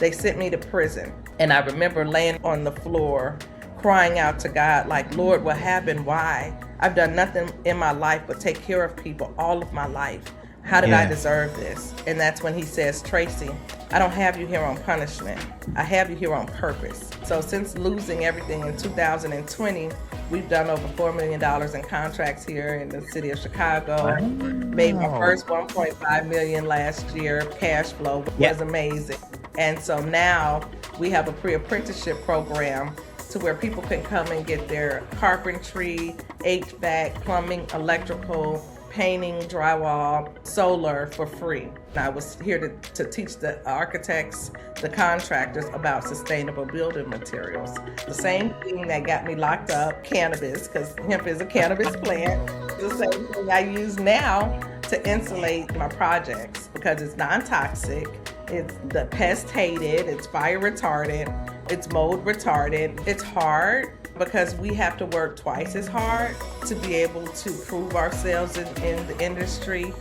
they sent me to prison. And I remember laying on the floor, crying out to God, like, Lord, what happened? Why? I've done nothing in my life but take care of people all of my life. How did I deserve this? And that's when he says, Traci, I don't have you here on punishment. I have you here on purpose. So since losing everything in 2020, we've done over $4 million in contracts here in the city of Chicago. Made my first $1.5 million last year. Cash flow was amazing. And so now we have a pre-apprenticeship program to where people can come and get their carpentry, HVAC, plumbing, electrical, painting, drywall, solar for free. I was here to teach the architects, the contractors about sustainable building materials. The same thing that got me locked up, cannabis, because hemp is a cannabis plant, the same thing I use now to insulate my projects because it's non-toxic, it's the pest hated, it's fire retardant, it's mold retardant. It's hard because we have to work twice as hard to be able to prove ourselves in the industry.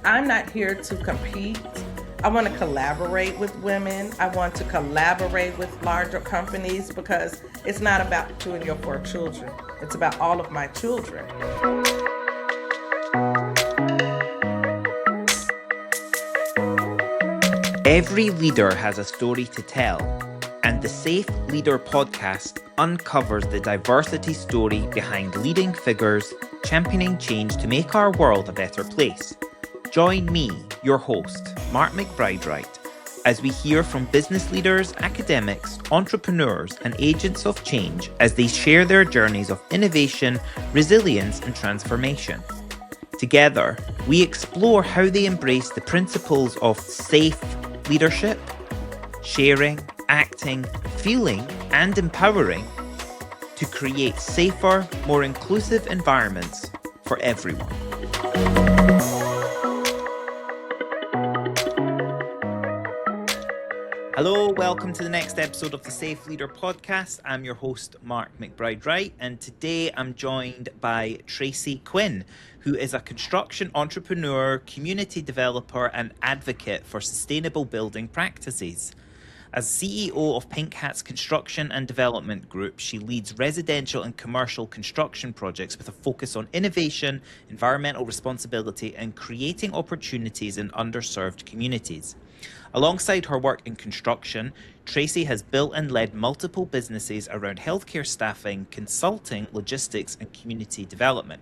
I'm not here to compete. I want to collaborate with women. I want to collaborate with larger companies because it's not about you and your 4 children. It's about all of my children. Every leader has a story to tell, and the Safe Leader podcast uncovers the diversity story behind leading figures championing change to make our world a better place. Join me, your host, Mark McBride-Wright, as we hear from business leaders, academics, entrepreneurs, and agents of change as they share their journeys of innovation, resilience, and transformation. Together, we explore how they embrace the principles of safe leadership, sharing, acting, feeling, and empowering to create safer, more inclusive environments for everyone. Hello, welcome to the next episode of the Safe Leader podcast. I'm your host, Mark McBride-Wright, and today I'm joined by Traci Quinn, who is a construction entrepreneur, community developer, and advocate for sustainable building practices. As CEO of Pink Hat's Construction and Development Group, she leads residential and commercial construction projects with a focus on innovation, environmental responsibility, and creating opportunities in underserved communities. Alongside her work in construction, Traci has built and led multiple businesses around healthcare staffing, consulting, logistics, and community development.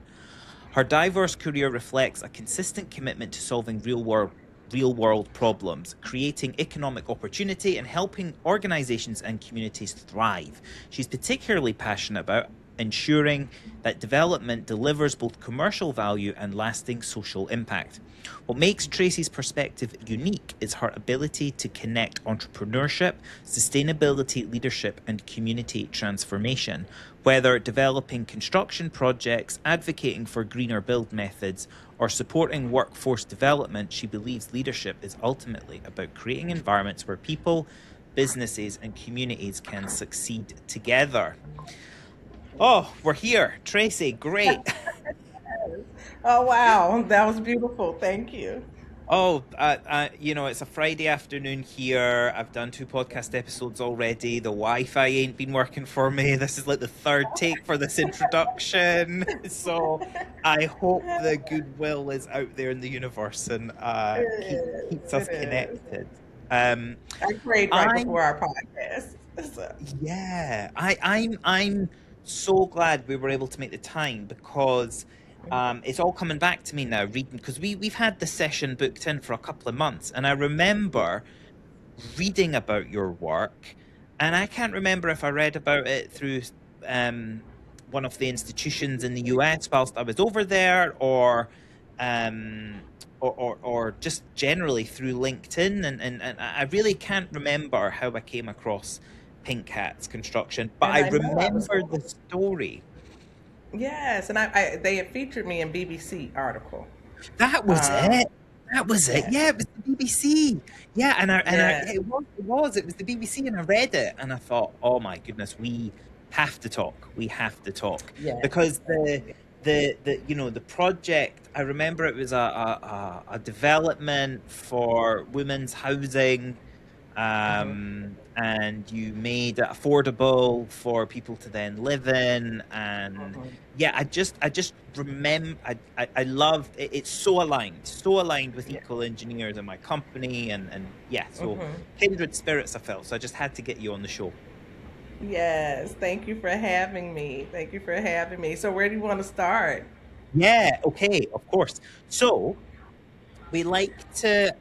Her diverse career reflects a consistent commitment to solving real-world problems, creating economic opportunity, and helping organizations and communities thrive. She's particularly passionate about ensuring that development delivers both commercial value and lasting social impact. What makes Traci's perspective unique is her ability to connect entrepreneurship, sustainability, leadership, and community transformation. Whether developing construction projects, advocating for greener build methods, or supporting workforce development, she believes leadership is ultimately about creating environments where people, businesses, and communities can succeed together. Oh, we're here. Traci, great. Oh, wow. That was beautiful. Thank you. Oh, it's a Friday afternoon here. I've done 2 podcast episodes already. The Wi-Fi ain't been working for me. This is like the 3rd take for this introduction. So I hope the goodwill is out there in the universe and keeps us connected. I prayed before our podcast. So. Yeah, I'm so glad we were able to make the time because it's all coming back to me now reading, because we've had the session booked in for a couple of months, and I remember reading about your work, and I can't remember if I read about it through one of the institutions in the US whilst I was over there, or just generally through LinkedIn, and I really can't remember how I came across Pink Hat's Construction, but I remember the story. Yes, and they had featured me in BBC article. That was it. That was it. Yeah, it was the BBC. Yeah, it was the BBC, and I read it, and I thought, oh my goodness, we have to talk. We have to talk because the project. I remember it was a development for women's housing. and you made it affordable for people to then live in. And yeah, I just remember, I love it. It's so aligned with Yeah. equal engineers in my company, and yeah, so Mhm. kindred spirits I felt. So I just had to get you on the show. Yes, thank you for having me. Thank you for having me. So where do you want to start? Yeah, okay, of course. So we like to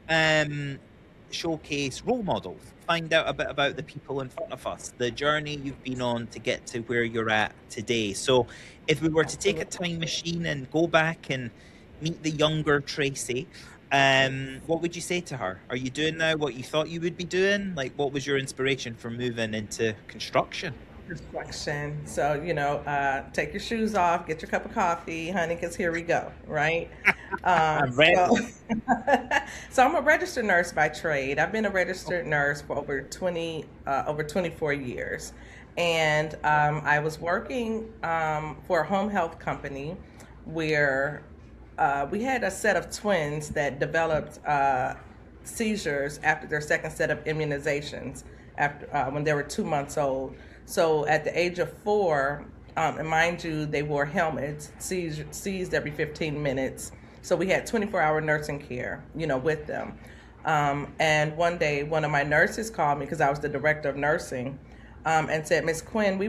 showcase role models, find out a bit about the people in front of us, the journey you've been on to get to where you're at today. So if we were to take a Absolutely. time machine and go back and meet the younger Traci, what would you say to her? Are you doing now what you thought you would be doing? Like, what was your inspiration for moving into construction? Reflection. So, take your shoes off, get your cup of coffee, honey, because here we go, right? I'm So, ready. so I'm a registered nurse by trade. I've been a registered nurse for over 24 years. And I was working for a home health company where we had a set of twins that developed seizures after their second set of immunizations after when they were 2 months old. So at the age of 4, and mind you, they wore helmets, seized every 15 minutes. So we had 24-hour nursing care, with them. And one day, one of my nurses called me because I was the director of nursing, and said, "Miss Quinn, we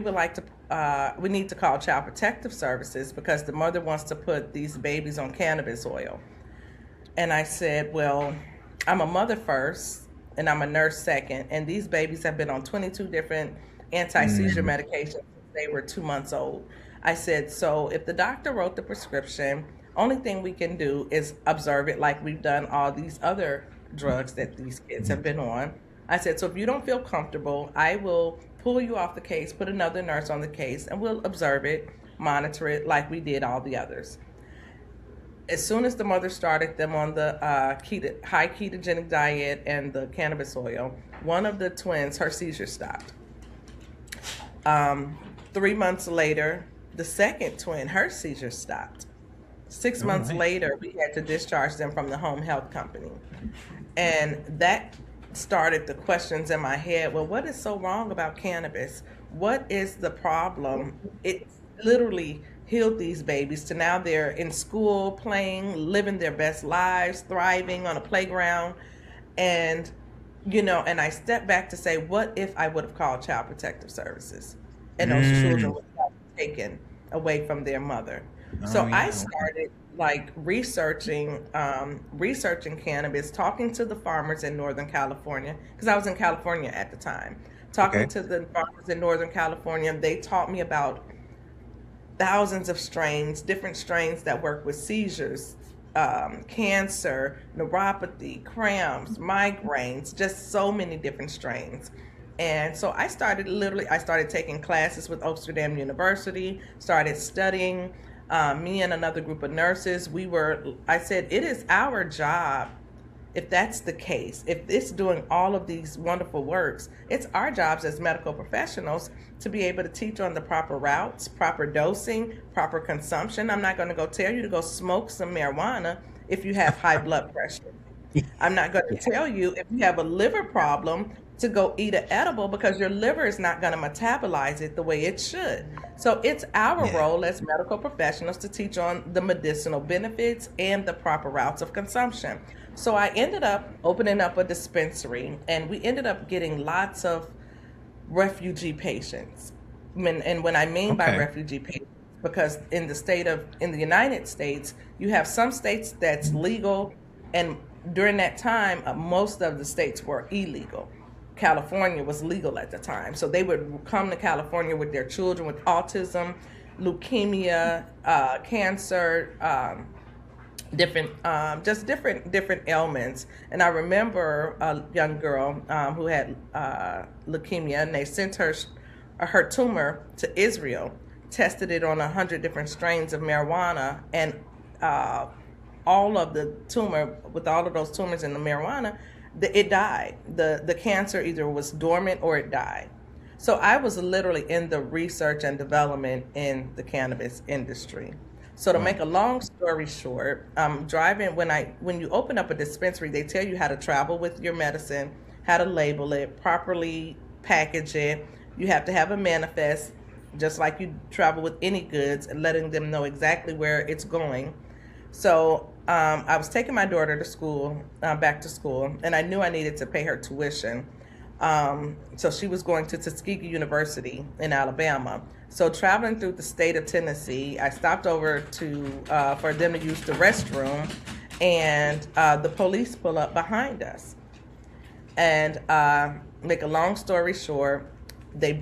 need to call Child Protective Services because the mother wants to put these babies on cannabis oil." And I said, "Well, I'm a mother first, and I'm a nurse second, and these babies have been on 22 different anti-seizure Mm, medications since they were 2 months old." I said, "So if the doctor wrote the prescription, only thing we can do is observe it like we've done all these other drugs that these kids have been on." I said, "So if you don't feel comfortable, I will pull you off the case, put another nurse on the case, and we'll observe it, monitor it like we did all the others." As soon as the mother started them on the high ketogenic diet and the cannabis oil, one of the twins, her seizure stopped. 3 months later, the second twin, her seizure stopped. 6 months all right. later, we had to discharge them from the home health company. And that started the questions in my head. Well, what is so wrong about cannabis? What is the problem? It literally healed these babies to now they're in school, playing, living their best lives, thriving on a playground. And, and I stepped back to say, what if I would have called Child Protective Services and those children Mm. would have been taken away from their mother? Oh So I yeah. started like researching cannabis, talking to the farmers in Northern California, because I was in California at the time. Talking Okay. to the farmers in Northern California, they taught me about thousands of strains, different strains that work with seizures, cancer, neuropathy, cramps, migraines, just so many different strains. And so I started taking classes with Amsterdam University, started studying. Me and another group of nurses, I said, it is our job. If that's the case, if it's doing all of these wonderful works, it's our jobs as medical professionals to be able to teach on the proper routes, proper dosing, proper consumption. I'm not going to go tell you to go smoke some marijuana if you have high blood pressure. I'm not going Yeah. to tell you if you have a liver problem to go eat an edible because your liver is not going to metabolize it the way it should. So it's our Yeah. role as medical professionals to teach on the medicinal benefits and the proper routes of consumption. So I ended up opening up a dispensary, and we ended up getting lots of refugee patients. And when I mean by Okay. refugee patients, because in the United States, you have some states that's legal, and during that time, most of the states were illegal. California was legal at the time, so they would come to California with their children with autism, leukemia, cancer, different ailments. And I remember a young girl who had leukemia, and they sent her tumor to Israel, tested it on 100 different strains of marijuana, and all of the tumor, with all of those tumors in the marijuana, it died. The cancer either was dormant or it died. So I was literally in the research and development in the cannabis industry. So to make Wow. a long story short, driving when you open up a dispensary, they tell you how to travel with your medicine, how to label it, properly package it. You have to have a manifest, just like you travel with any goods, and letting them know exactly where it's going. So I was taking my daughter to school, back to school, and I knew I needed to pay her tuition. So she was going to Tuskegee University in Alabama. So traveling through the state of Tennessee, I stopped over for them to use the restroom, and the police pull up behind us. And make a long story short, they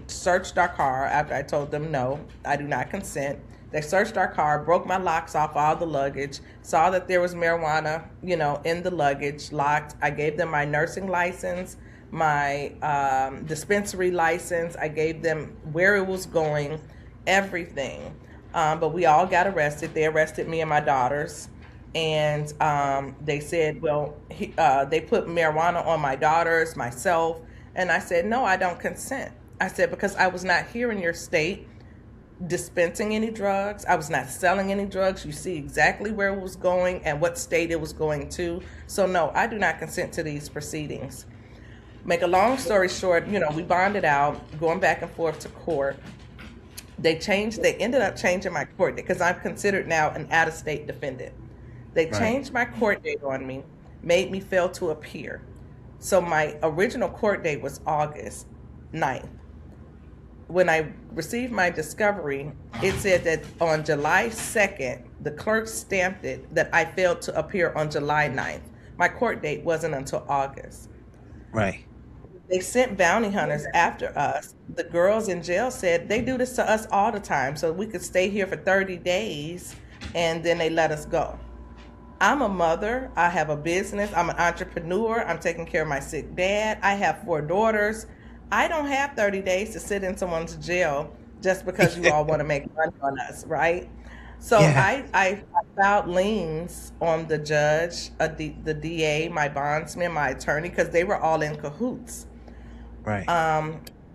searched our car after I told them no, I do not consent. They searched our car, broke my locks off all the luggage, saw that there was marijuana, in the luggage, locked. I gave them my nursing license, my dispensary license. I gave them where it was going, everything. But we all got arrested. They arrested me and my daughters. And they said, they put marijuana on my daughters, myself. And I said, no, I don't consent. I said, because I was not here in your state dispensing any drugs. I was not selling any drugs. You see exactly where it was going and what state it was going to. So no, I do not consent to these proceedings. Make a long story short, we bonded out, going back and forth to court. They ended up changing my court date because I'm considered now an out-of-state defendant. They changed my court date on me, made me fail to appear. So my original court date was August 9th. When I received my discovery, it said that on July 2nd, the clerk stamped it that I failed to appear on July 9th. My court date wasn't until August. Right. They sent bounty hunters after us. The girls in jail said they do this to us all the time, so we could stay here for 30 days, and then they let us go. I'm a mother. I have a business. I'm an entrepreneur. I'm taking care of my sick dad. I have 4 daughters. I don't have 30 days to sit in someone's jail just because you all want to make money on us, right? So yeah. I filed liens on the judge, the DA, my bondsman, my attorney, because they were all in cahoots. Right.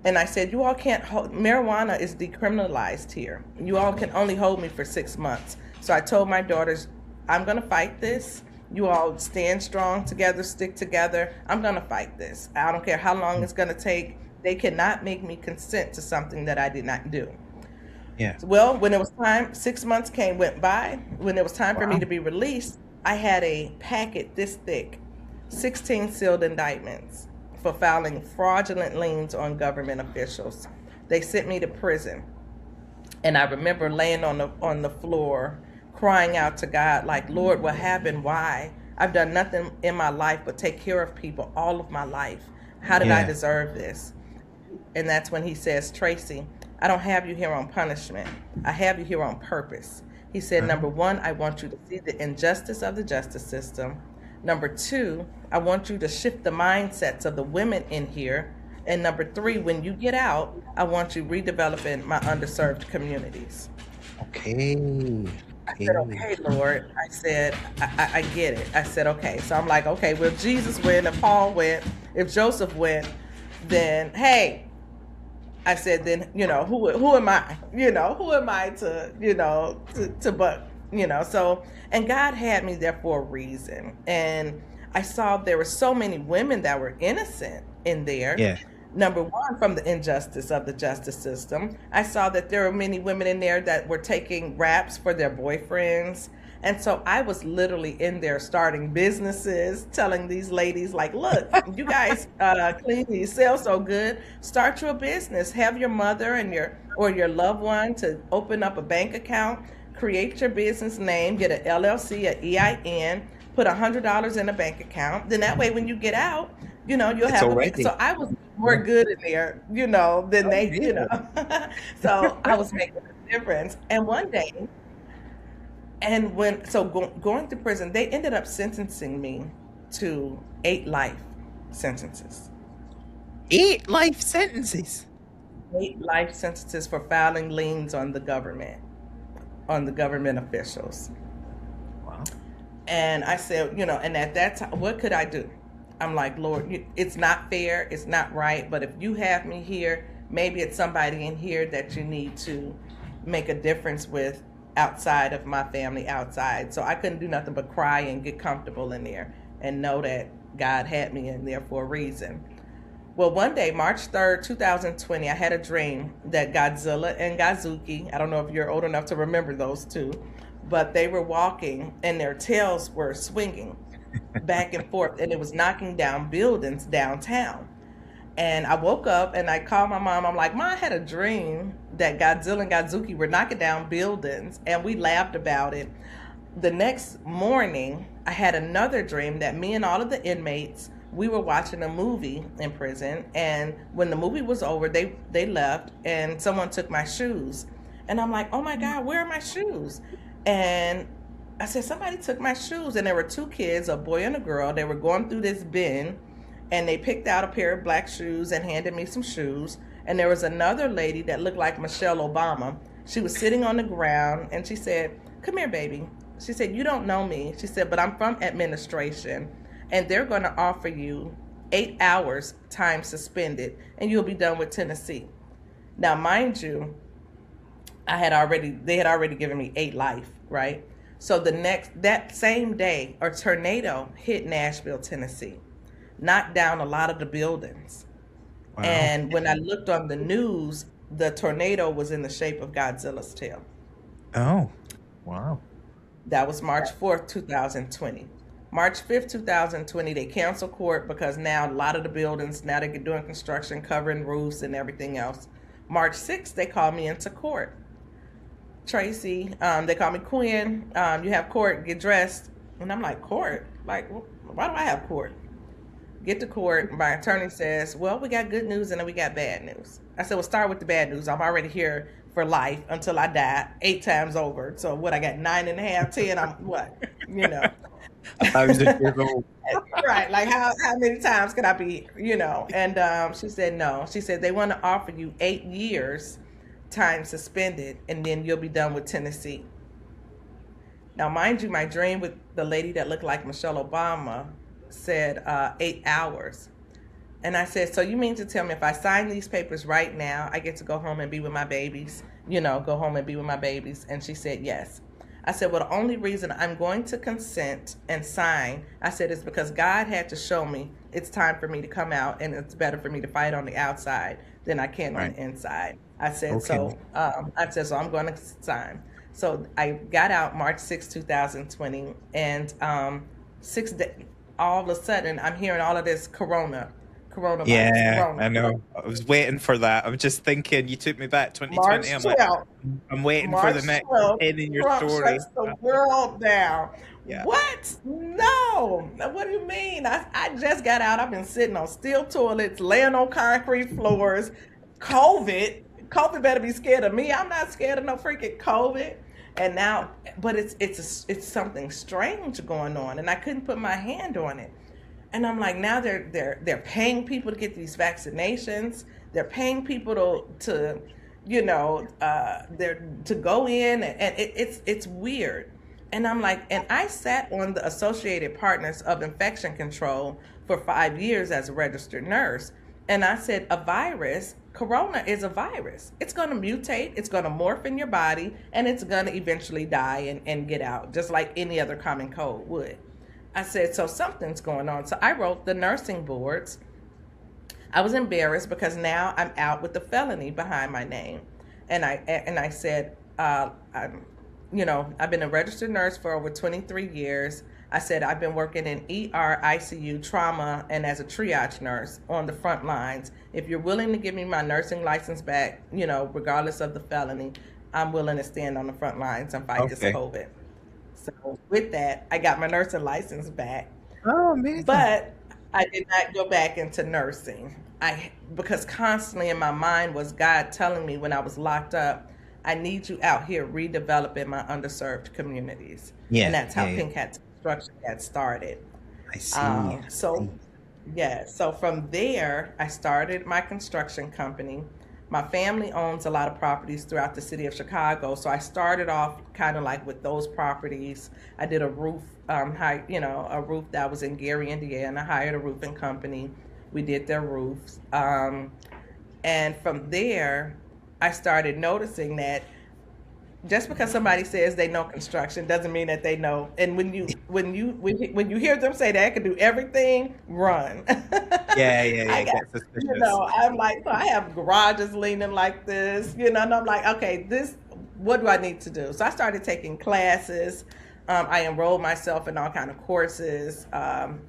And I said, you all can't marijuana is decriminalized here. You all can only hold me for 6 months. So I told my daughters, I'm going to fight this. You all stand strong together, stick together. I'm going to fight this. I don't care how long it's going to take. They cannot make me consent to something that I did not do. Yeah. Well, when it was time, 6 months went by. When it was time for me to be released, I had a packet this thick, 16 sealed indictments for filing fraudulent liens on government officials. They sent me to prison. And I remember laying on the floor, crying out to God, like, Lord, what happened? Why? I've done nothing in my life but take care of people all of my life. How did I deserve this? And that's when he says, Traci, I don't have you here on punishment. I have you here on purpose. He said, number 1, I want you to see the injustice of the justice system. Number 2, I want you to shift the mindsets of the women in here. And number 3, when you get out, I want you redeveloping my underserved communities. Okay. I said, okay, Lord. I said, I get it. I said, okay. So I'm like, okay, well, if Jesus went, if Paul went, if Joseph went, then, hey, I said, then, who am I? Who am I to so, and God had me there for a reason. And I saw there were so many women that were innocent in there. Yeah. Number 1, from the injustice of the justice system. I saw that there were many women in there that were taking raps for their boyfriends. And so I was literally in there starting businesses, telling these ladies, like, look, you guys clean, you sell so good, start your business. Have your mother and your loved one to open up a bank account, create your business name, get an LLC, an EIN, put $100 in a bank account. Then that way when you get out, you'll have so I was more good in there, than they, So I was making a difference. And one day, going to prison, they ended up sentencing me to 8 life sentences. 8 life sentences? 8 life sentences for filing liens on the government officials. Wow. And I said, and at that time, what could I do? I'm like, Lord, it's not fair, it's not right, but if you have me here, maybe it's somebody in here that you need to make a difference with outside of my family, outside. So I couldn't do nothing but cry and get comfortable in there and know that God had me in there for a reason. Well, one day, March 3rd, 2020, I had a dream that Godzilla and Godzooky, I don't know if you're old enough to remember those two, but they were walking and their tails were swinging back and forth, and it was knocking down buildings downtown. And I woke up and I called my mom. I'm like, Mom, I had a dream that Godzilla and Godzooky were knocking down buildings, and we laughed about it. The next morning, I had another dream that me and all of the inmates, we were watching a movie in prison, and when the movie was over, they left, and someone took my shoes. And I'm like, oh my God, where are my shoes? And I said, somebody took my shoes. And there were two kids, a boy and a girl. They were going through this bin, and they picked out a pair of black shoes and handed me some shoes. And there was another lady that looked like Michelle Obama. She was sitting on the ground, and she said, come here, baby. She said, you don't know me. She said, but I'm from administration, and they're going to offer you 8 hours time suspended, and you'll be done with Tennessee. Now, mind you, they had already given me 8 life, right? So that same day, a tornado hit Nashville, Tennessee, knocked down a lot of the buildings. Wow. And when I looked on the news, the tornado was in the shape of Godzilla's tail. Oh, wow. That was March 4th, 2020. March 5th, 2020, they canceled court because now a lot of the buildings, now they're doing construction, covering roofs and everything else. March 6th, they called me into court. Traci, they call me Quinn, you have court, get dressed. And I'm like, court? Like, why do I have court? Get to court, my attorney says, well, we got good news and then we got bad news. I said, well, start with the bad news. I'm already here for life until I die 8 times over. So what, I got 9.5, 10, I'm what, you know. 1,000 years old. Right, like how many times can I be, you know? And she said, no. She said, they want to offer you 8 years time suspended, and then you'll be done with Tennessee. Now, mind you, my dream with the lady that looked like Michelle Obama said 8 hours. And I said, so you mean to tell me if I sign these papers right now, I get to go home and be with my babies, you know, go home and be with my babies? And she said, yes. I said, well, the only reason I'm going to consent and sign, I said, is because God had to show me it's time for me to come out, and it's better for me to fight on the outside than I can on the inside. I said, okay. So I'm going to sign. So I got out March 6, 2020, and all of a sudden I'm hearing all of this coronavirus. Yeah, I know. I was waiting for that. I'm just thinking, you took me back 2020. I'm waiting for the next 10 in your Trump story. Shuts the world down. Yeah. What? No. What do you mean? I just got out. I've been sitting on steel toilets, laying on concrete floors. COVID better be scared of me. I'm not scared of no freaking COVID. And now, but it's something strange going on, and I couldn't put my hand on it. And I'm like, now they're paying people to get these vaccinations. They're paying people to you know, to go in, and it's weird. And I'm like, and I sat on the Associated Partners of Infection Control for 5 years as a registered nurse. And I said, a virus, corona is a virus. It's going to mutate, it's going to morph in your body, and it's going to eventually die and get out, just like any other common cold would. I said, so something's going on. So I wrote the nursing boards. I was embarrassed because now I'm out with the felony behind my name. And I said, I've been a registered nurse for over 23 years. I said, I've been working in ER, ICU, trauma, and as a triage nurse on the front lines. If you're willing to give me my nursing license back, regardless of the felony, I'm willing to stand on the front lines and fight this COVID. So with that, I got my nursing license back. Oh, amazing. But I did not go back into nursing. Because constantly in my mind was God telling me when I was locked up, I need you out here redeveloping my underserved communities. Yeah, and that's how Pink Hat Construction got started. I see. So from there, I started my construction company. My family owns a lot of properties throughout the city of Chicago. So I started off kind of like with those properties. I did a roof, a roof that was in Gary, Indiana. I hired a roofing company. We did their roofs. And from there, I started noticing that just because somebody says they know construction doesn't mean that they know. And when you hear them say that I can do everything, run. I got, Get suspicious. I'm like, so I have garages leaning like this, and I'm like, okay, what do I need to do? So I started taking classes. I enrolled myself in all kind of courses,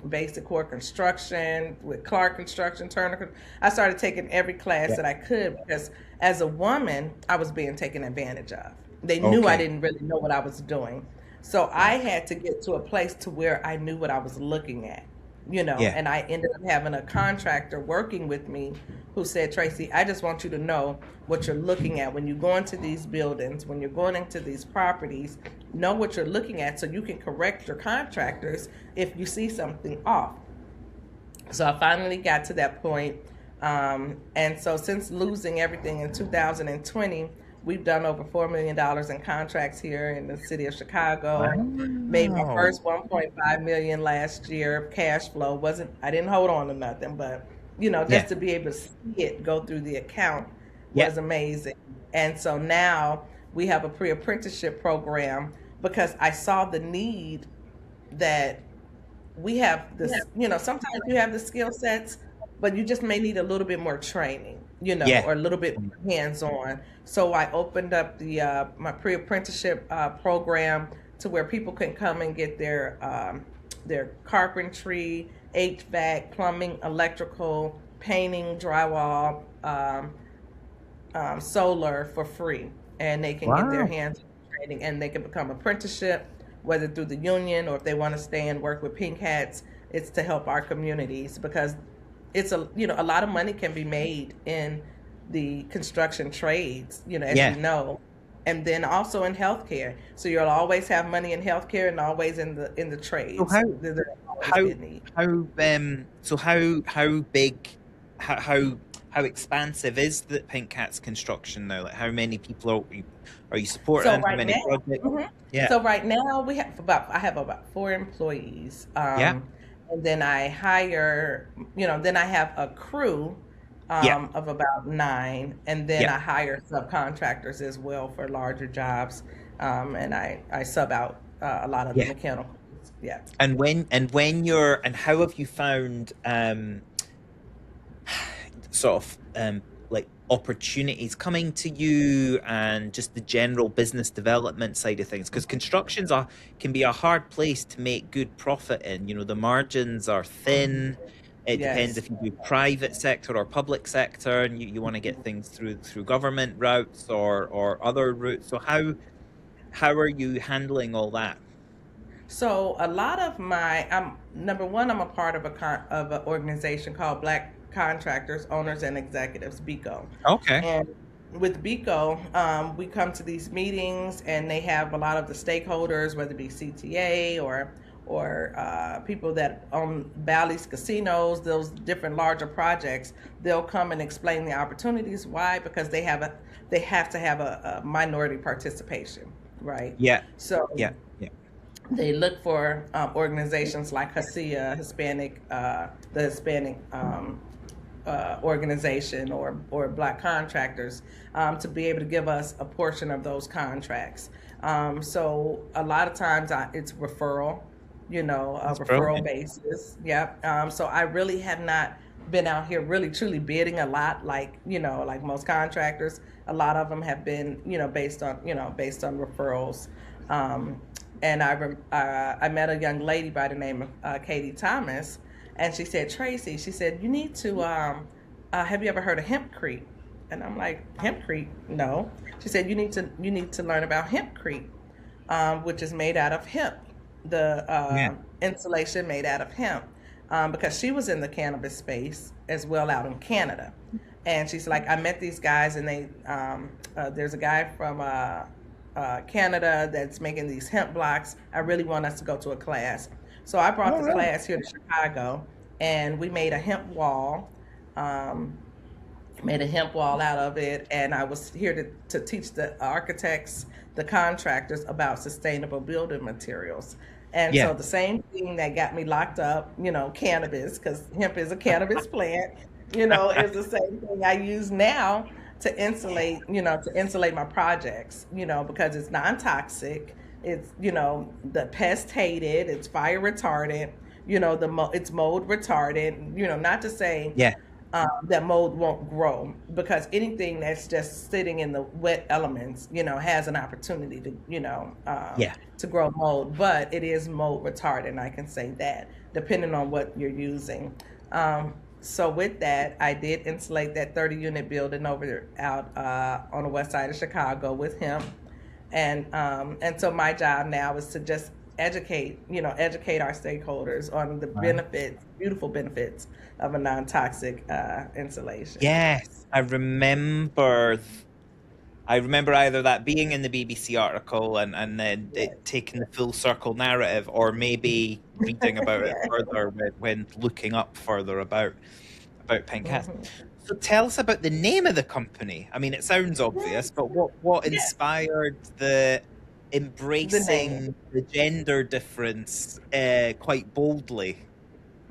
basic core construction with Clark Construction, Turner. I started taking every class that I could because as a woman, I was being taken advantage of. They knew I didn't really know what I was doing. So I had to get to a place to where I knew what I was looking at, and I ended up having a contractor working with me who said, Traci, I just want you to know what you're looking at when you go into these buildings, when you're going into these properties, know what you're looking at so you can correct your contractors if you see something off. So I finally got to that point. And so since losing everything in 2020, we've done over $4 million in contracts here in the city of Chicago. Wow. Made my first $1.5 million last year. Cash flow I didn't hold on to nothing, but just to be able to see it go through the account was amazing. And so now we have a pre-apprenticeship program because I saw the need that we have this, sometimes you have the skill sets, but you just may need a little bit more training, or a little bit hands-on. So I opened up the my pre-apprenticeship program to where people can come and get their carpentry, HVAC, plumbing, electrical, painting, drywall, solar for free, and they can get their hands-on training, and they can become apprenticeship, whether through the union or if they want to stay and work with Pink Hats. It's to help our communities because it's a lot of money can be made in the construction trades, as you know, and then also in healthcare. So you'll always have money in healthcare and always in the trades. So how big, how expansive is the Pink Hats construction now? Like how many people are you supporting? So how many projects? So right now I have about 4 employees. And then I hire, then I have a crew of about 9, and then I hire subcontractors as well for larger jobs, and I sub out a lot of the mechanicals. And how have you found like opportunities coming to you and just the general business development side of things? Because constructions can be a hard place to make good profit in. The margins are thin. It depends if you do private sector or public sector, and you want to get things through government routes or other routes. So how are you handling all that? So a lot of number one, I'm a part of an organization called Black Contractors, Owners, and Executives, BECO. Okay. And with BECO, we come to these meetings, and they have a lot of the stakeholders, whether it be CTA or people that own Bally's casinos, those different larger projects. They'll come and explain the opportunities. Why? Because they have to have a minority participation, right? So they look for organizations like HACIA, the Hispanic organization, or Black contractors, to be able to give us a portion of those contracts. So a lot of times it's referral, referral basis. So I really have not been out here really truly bidding a lot, like most contractors. A lot of them have been, based on referrals. And I met a young lady by the name of Katie Thomas, and she said, Traci, she said, you need to, have you ever heard of hempcrete? And I'm like, hempcrete? No. She said, you need to learn about hempcrete, which is made out of hemp, the insulation made out of hemp, because she was in the cannabis space as well out in Canada. And she's like, I met these guys, and there's a guy from Canada that's making these hemp blocks. I really want us to go to a class. So I brought the class here to Chicago, and we made a hemp wall, out of it. And I was here to teach the architects, the contractors, about sustainable building materials. And so the same thing that got me locked up, cannabis, because hemp is a cannabis plant, is the same thing I use now to insulate my projects, because it's non-toxic. It's, the pest hated, it's fire retardant, it's mold retardant, not to say Yeah. that mold won't grow, because anything that's just sitting in the wet elements, has an opportunity to, to grow mold, but it is mold retardant. I can say that, depending on what you're using. So with that, I did insulate that 30-unit building out on the west side of Chicago with him. And so my job now is to just educate our stakeholders on the benefits, beautiful benefits of a non-toxic insulation. Yes, I remember either that being in the BBC article and then it taking the full circle narrative, or maybe reading about it further when looking up further about Pink Hats. So tell us about the name of the company. I mean, it sounds obvious, but what inspired the embracing the gender difference quite boldly?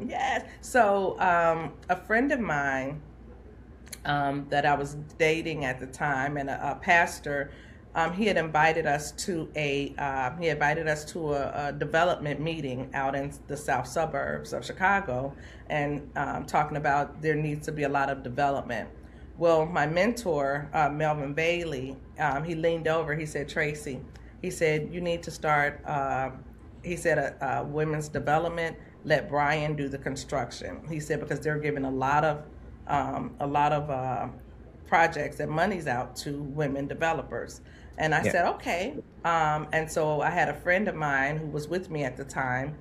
Yes. So a friend of mine that I was dating at the time, and a pastor, he had invited us to a development meeting out in the south suburbs of Chicago, and talking about there needs to be a lot of development. Well, my mentor, Melvin Bailey, he leaned over. He said, "Traci," he said, "you need to start." He said, "Women's development. Let Brian do the construction." He said, because they're giving a lot of projects and monies out to women developers. And I said, okay. And so I had a friend of mine who was with me at the time.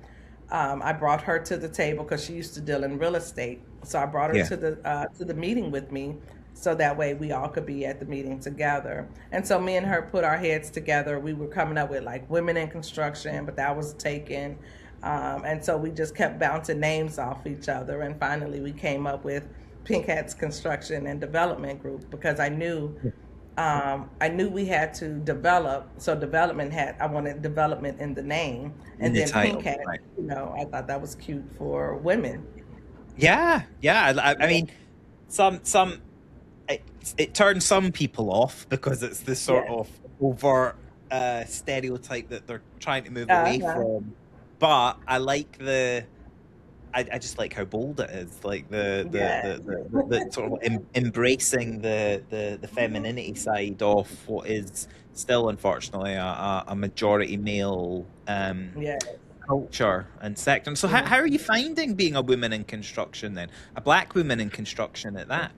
I brought her to the table because she used to deal in real estate. So I brought her to the meeting with me, so that way we all could be at the meeting together. And so me and her put our heads together. We were coming up with like women in construction, but that was taken. And so we just kept bouncing names off each other. And finally we came up with Pink Hats Construction and Development Group, because I knew we had to develop. So I wanted development in the name, and then title, Pink Hats. Right. I thought that was cute for women. Yeah. I mean, it turns some people off because it's this sort of overt stereotype that they're trying to move away from. But I like I just like how bold it is, like the sort of embracing the femininity side of what is still, unfortunately, a majority male culture and sector. So how are you finding being a woman in construction then? A black woman in construction at that?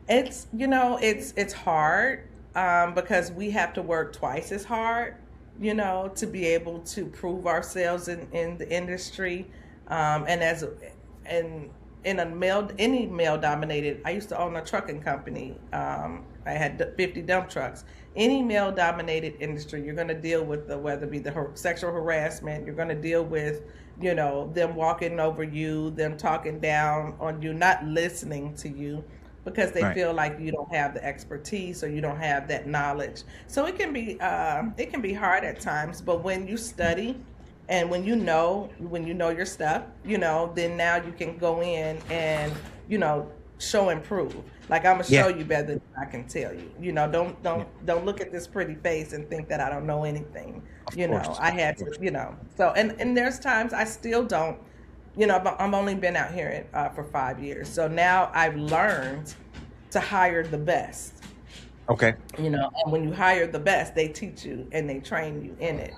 It's, it's hard because we have to work twice as hard, to be able to prove ourselves in the industry. And in any male dominated, I used to own a trucking company. I had 50 dump trucks. Any male dominated industry, you're going to deal with whether it be the sexual harassment, you're going to deal with, them walking over you, them talking down on you, not listening to you, because they feel like you don't have the expertise or you don't have that knowledge. So it can be hard at times, but when you study and when you know your stuff, then now you can go in and, show and prove. Like, I'm gonna show you better than I can tell you. Don't look at this pretty face and think that I don't know anything. I had to, so and there's times I still don't. I've only been out here for 5 years. So now I've learned to hire the best. Okay. And when you hire the best, they teach you and they train you in it,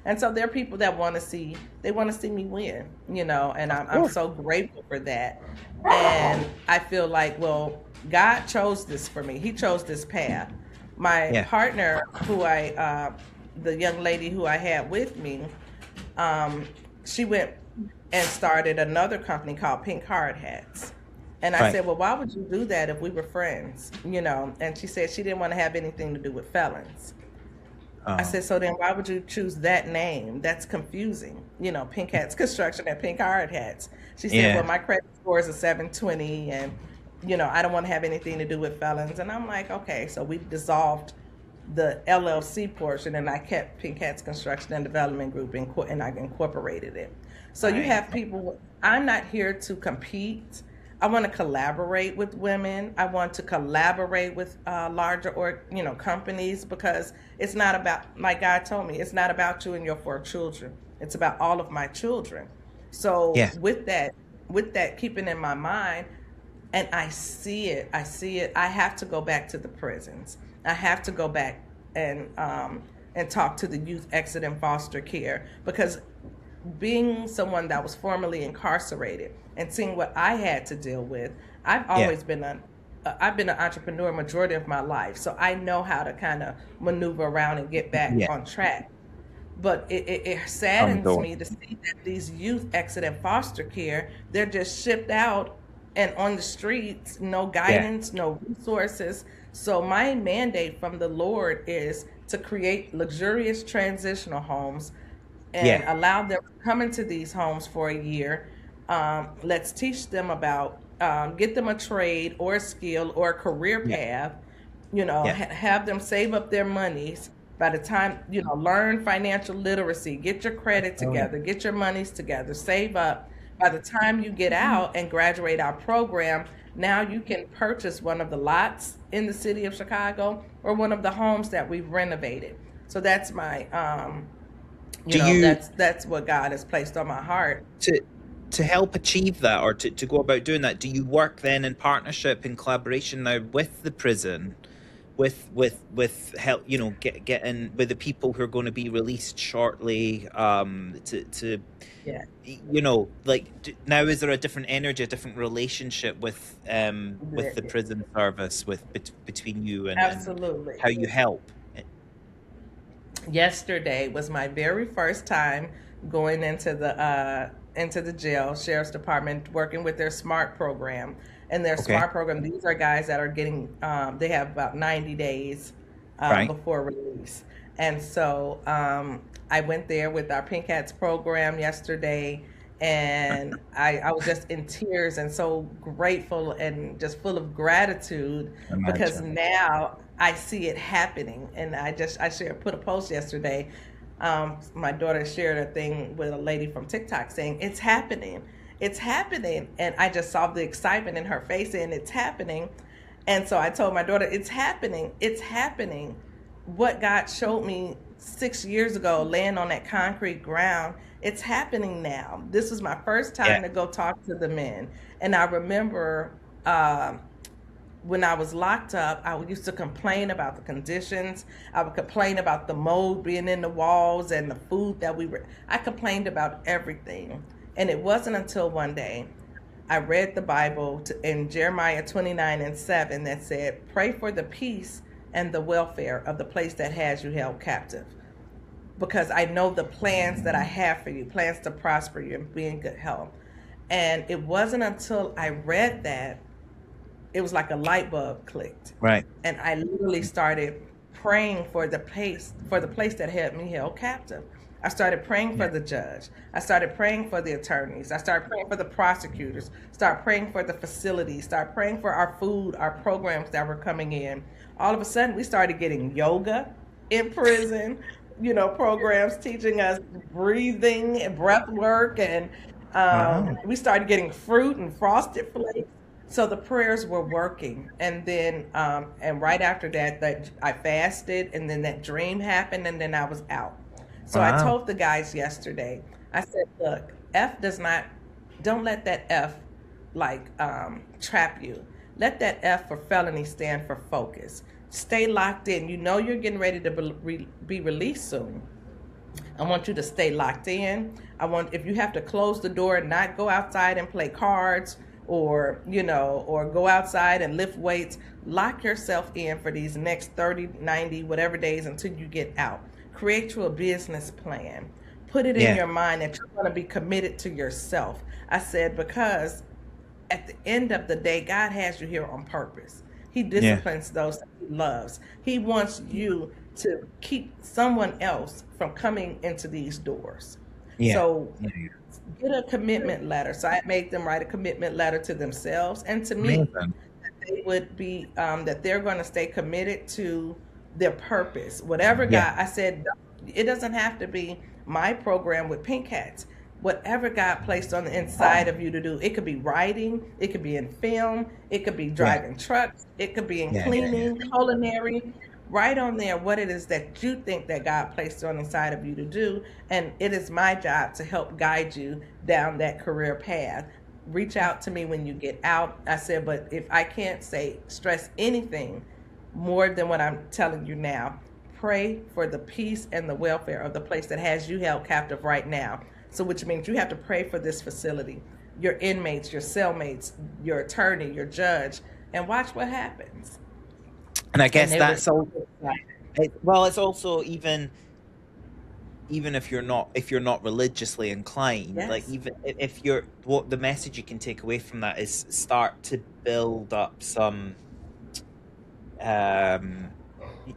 And so there are people that want to see me win, and I'm so grateful for that. And I feel like, well, God chose this for me. He chose this path. My partner, the young lady who I had with me, she went and started another company called Pink Hard Hats. And I said, well, why would you do that if we were friends? And she said she didn't want to have anything to do with felons. I said, so then why would you choose that name? That's confusing. Pink Hats Construction and Pink Hard Hats. She said, well, my credit score is a 720 and, I don't want to have anything to do with felons. And I'm like, okay. So we dissolved the LLC portion and I kept Pink Hats Construction and Development Group and I incorporated it. So you have people, I'm not here to compete. I want to collaborate with women. I want to collaborate with larger companies, because it's not about, like God told me, it's not about you and your 4 children. It's about all of my children. So Yeah. with that keeping in my mind, and I see it. I have to go back to the prisons. I have to go back and talk to the youth exit and foster care, because being someone that was formerly incarcerated and seeing what I had to deal with, I've always been I've been an entrepreneur majority of my life, so I know how to kind of maneuver around and get back Yeah. on track. But it On the saddens door. me to see that these youth exit and foster care, they're just shipped out and on the streets, no Yeah. guidance, no resources. So my mandate from the Lord is to create luxurious transitional homes and Yeah. allow them to come into these homes for a year. Let's teach them about, get them a trade or a skill or a career Yeah. path, Yeah. have them save up their monies. By the time, learn financial literacy, get your credit Oh, yeah. together, get your monies together, save up. By the time you get out and graduate our program, now you can purchase one of the lots in the city of Chicago or one of the homes that we've renovated. So that's my, Do you that's what God has placed on my heart. to help achieve that, or to go about doing that? Do you work then in partnership, in collaboration now with the prison, with help, getting with the people who are going to be released shortly, to Yeah, now, is there a different energy, a different relationship with the yeah, prison service, between you and absolutely. how you help? Yesterday was my very first time going into the jail sheriff's department, working with their SMART program. And their Okay. SMART program, these are guys that are getting, they have about 90 days Right. before release. And so I went there with our Pink Hats program yesterday, and I was just in tears and so grateful and just full of gratitude, because Imagine. now I see it happening. And I put a post yesterday. My daughter shared a thing with a lady from TikTok saying, it's happening. It's happening. And I just saw the excitement in her face, and it's happening. And so I told my daughter, it's happening. It's happening. What God showed me 6 years ago, laying on that concrete ground, it's happening now. This was my first time Yeah. to go talk to the men. And I remember when I was locked up, I used to complain about the conditions. I would complain about the mold being in the walls and the food that I complained about everything. And it wasn't until one day I read the Bible in Jeremiah 29:7 that said, pray for the peace and the welfare of the place that has you held captive, because I know the plans that I have for you, plans to prosper you and be in good health. And it wasn't until I read that, it was like a light bulb clicked. Right. And I literally started praying for the place that had me held captive. I started praying for the judge. I started praying for the attorneys. I started praying for the prosecutors. Start praying for the facilities. Start praying for our food, our programs that were coming in. All of a sudden, we started getting yoga in prison, programs teaching us breathing and breath work. And Wow. we started getting fruit and frosted flakes. So the prayers were working. And then, and right after that I fasted, and then that dream happened, and then I was out. So I Wow. told the guys yesterday, I said, look, don't let that F trap you. Let that F for felony stand for focus. Stay locked in. You're getting ready to be released soon. I want you to stay locked in. If you have to close the door and not go outside and play cards, or go outside and lift weights, lock yourself in for these next 30, 90, whatever days until you get out. Create you a business plan. Put it in Yeah. your mind that you're going to be committed to yourself. I said, because at the end of the day, God has you here on purpose. He disciplines those that he loves. He wants you to keep someone else from coming into these doors. Yeah. So Yeah. get a commitment letter. So I made them write a commitment letter to themselves and to me, Amazing. that they would be, that they're going to stay committed to their purpose. Whatever Yeah. God, I said, it doesn't have to be my program with Pink Hats. whatever God placed on the inside of you to do. It could be writing, it could be in film, it could be driving trucks, it could be in cleaning, culinary. Write on there what it is that you think that God placed on the inside of you to do. And it is my job to help guide you down that career path. Reach out to me when you get out. I said, but if I can't stress anything more than what I'm telling you now, pray for the peace and the welfare of the place that has you held captive right now. So which means you have to pray for this facility, your inmates, your cellmates, your attorney, your judge, and watch what happens. And I guess that's also, well, it's also even if you're not religiously inclined, like even if you're, what the message you can take away from that is start to build up some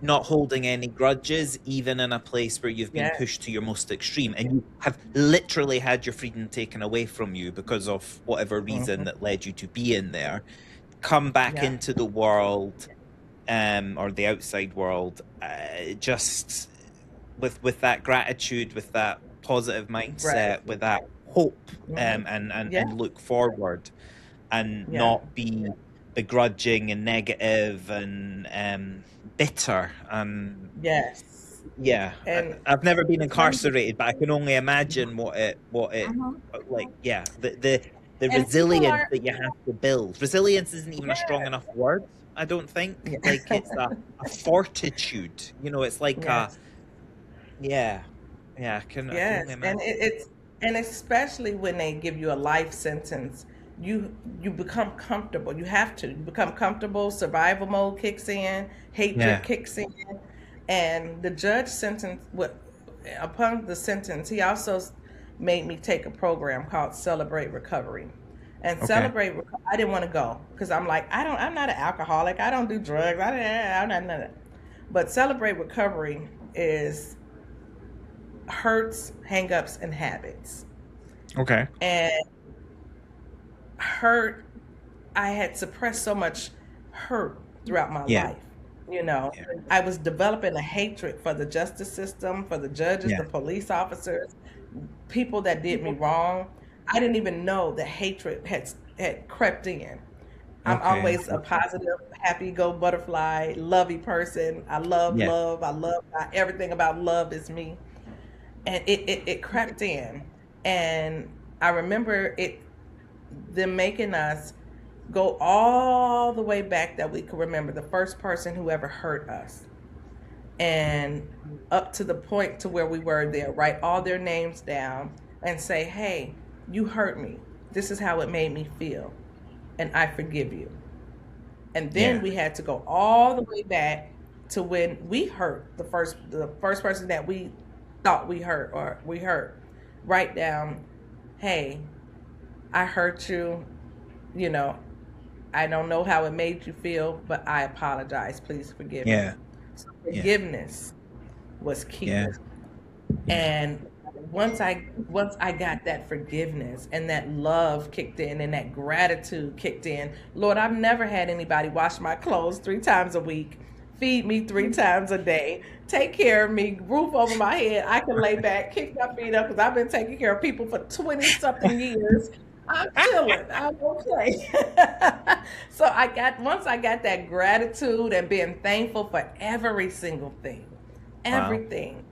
not holding any grudges, even in a place where you've been pushed to your most extreme and you have literally had your freedom taken away from you because of whatever reason that led you to be in there. Come back into the world, or the outside world, just with that gratitude, with that positive mindset, with that hope, and look forward, and not be begrudging and negative and bitter. And and I've never been incarcerated, but I can only imagine what it like. The resilience that you have to build. Resilience isn't even a strong enough word, I don't think. Like it's a fortitude. You know, it's like I can only imagine. And especially when they give you a life sentence, you become comfortable. You have to. You become comfortable. Survival mode kicks in. Hatred kicks in. And the judge upon the sentence, he also made me take a program called Celebrate Recovery. And Celebrate, I didn't want to go because I'm like, I'm not an alcoholic. I don't do drugs. I'm not none of that. But Celebrate Recovery is hurts, hang-ups, and habits. Okay. And hurt, I had suppressed so much hurt throughout my life. You know, I was developing a hatred for the justice system, for the judges, the police officers, people that did me wrong. I didn't even know that hatred had crept in. I'm always a positive, happy, go butterfly, lovey person. I love love. I love everything about love is me. And it crept in. And I remember them making us go all the way back that we could remember the first person who ever hurt us. And up to the point to where we were there, write all their names down and say, hey, you hurt me. This is how it made me feel. And I forgive you. And then we had to go all the way back to when we hurt the first person that we thought we hurt or we hurt. Write down, hey, I hurt you. You know, I don't know how it made you feel, but I apologize. Please forgive me. So forgiveness was key. And once I got that forgiveness and that love kicked in and that gratitude kicked in, Lord, I've never had anybody wash my clothes 3 times a week, feed me 3 times a day, take care of me, roof over my head. I can lay back, kick my feet up because I've been taking care of people for 20-something years. I'm chilling. I'm okay. So once I got that gratitude and being thankful for every single thing, everything.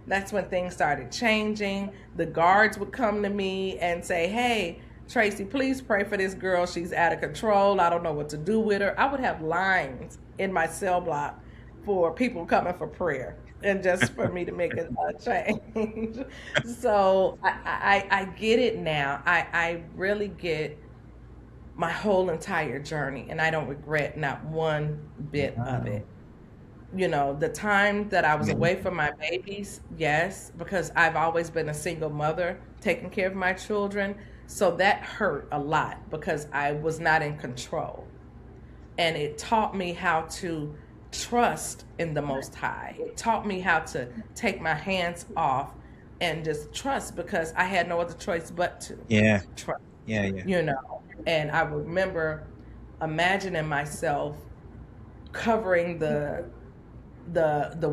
That's when things started changing. The guards would come to me and say, hey, Traci, please pray for this girl. She's out of control. I don't know what to do with her. I would have lines in my cell block for people coming for prayer and just for me to make a change. So I get it now. I really get my whole entire journey, and I don't regret not one bit of it. You know, the time that I was away from my babies, yes, because I've always been a single mother taking care of my children. So that hurt a lot because I was not in control. And it taught me how to trust in the Most High. It taught me how to take my hands off and just trust because I had no other choice but to trust. You know, and I remember imagining myself covering the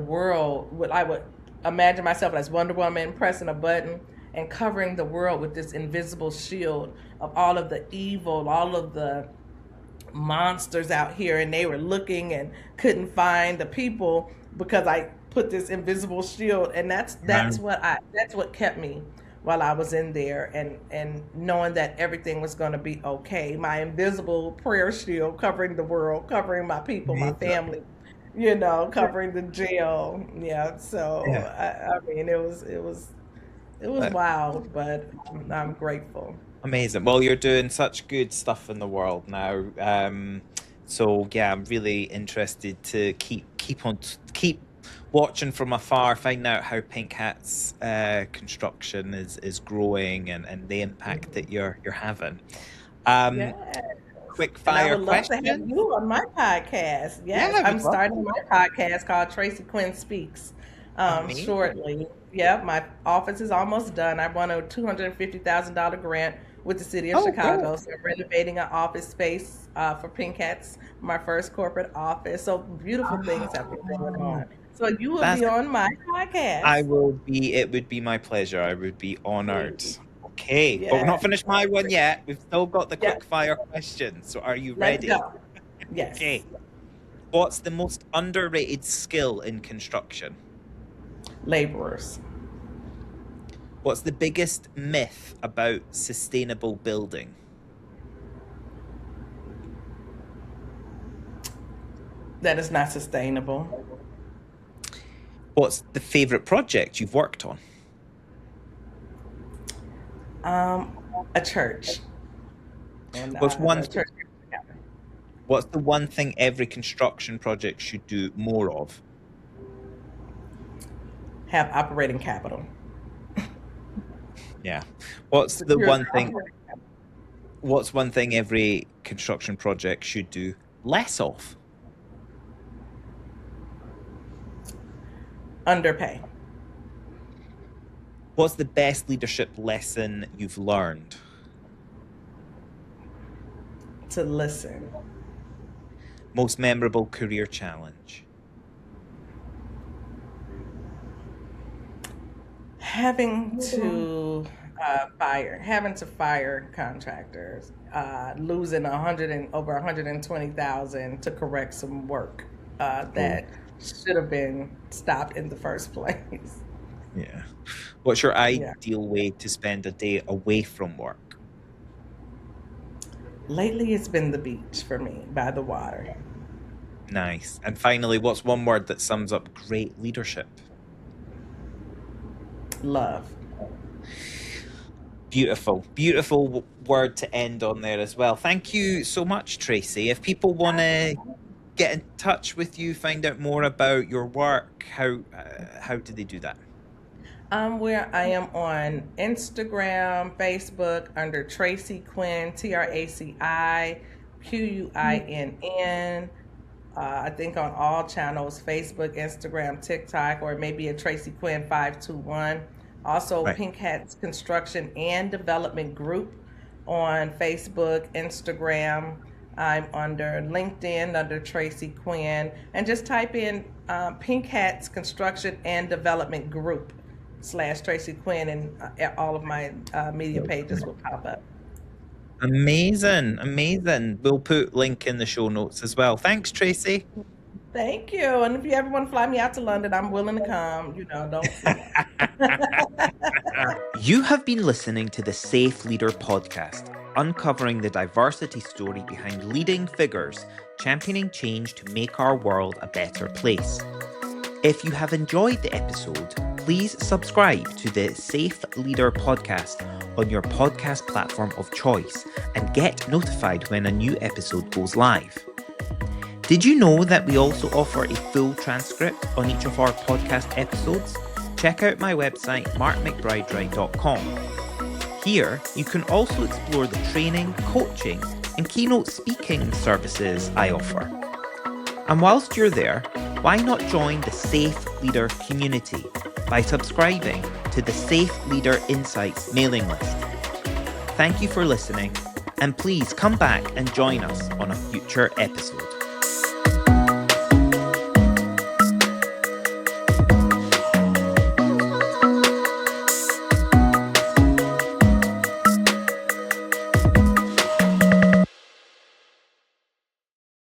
world. I would imagine myself as Wonder Woman pressing a button and covering the world with this invisible shield of all of the evil, all of the monsters out here, and they were looking and couldn't find the people because I put this invisible shield. And that's what kept me while I was in there, and knowing that everything was going to be okay. My invisible prayer shield covering the world, covering my people, my family, covering the jail. Yeah. So I mean, it was wild, but I'm grateful. Amazing. Well, you're doing such good stuff in the world now. So yeah, I'm really interested to keep watching from afar, find out how Pink Hat's construction is growing and the impact that you're having. Yes. Quick And I fire would love to have question. you on my podcast. Yes, Yeah, I'm we'd love starting my podcast called Traci Quinn Speaks Amazing. shortly. Yeah, my office is almost done. I won a $250,000 grant with the city of Chicago. Good. So I'm renovating an office space for Pink Hats, my first corporate office. So beautiful things have been going on. So you will be on my podcast. It would be my pleasure. I would be honored. Okay, Yeah. but we're not finished my one yet. We've still got the quick fire questions. So are you ready? Let's go. Yes. Okay. What's the most underrated skill in construction? Laborers. What's the biggest myth about sustainable building? That is not sustainable. What's the favorite project you've worked on? A church. And, What's a church. What's the one thing every construction project should do more of? Have operating capital. Yeah. What's one thing every construction project should do less of? Underpay. What's the best leadership lesson you've learned? To listen. Most memorable career challenge? Having to fire contractors, losing over 120,000 to correct some work that should have been stopped in the first place. Yeah. What's your ideal way to spend a day away from work? Lately, it's been the beach for me, by the water. Nice. And finally, what's one word that sums up great leadership? Love. Beautiful word to end on there as well. Thank you so much, Traci. If people want to get in touch with you, find out more about your work, how do they do that? Where I am on Instagram, Facebook under Traci Quinn, TraciQuinn. I think on all channels, Facebook, Instagram, TikTok, or maybe a Traci Quinn 521. Also, Right. Pink Hats Construction and Development Group on Facebook, Instagram. I'm under LinkedIn under Traci Quinn, and just type in Pink Hats Construction and Development Group / Traci Quinn, and all of my media pages will pop up. Amazing. We'll put link in the show notes as well. Thanks, Traci. Thank you. And if you ever want to fly me out to London, I'm willing to come. Don't. You have been listening to the Safe Leader podcast, uncovering the diversity story behind leading figures championing change to make our world a better place. If you have enjoyed the episode, please subscribe to the Safe Leader podcast on your podcast platform of choice and get notified when a new episode goes live. Did you know that we also offer a full transcript on each of our podcast episodes? Check out my website, markmcbride.com. Here, you can also explore the training, coaching, and keynote speaking services I offer. And whilst you're there, why not join the Safe Leader community by subscribing to the Safe Leader Insights mailing list? Thank you for listening, and please come back and join us on a future episode.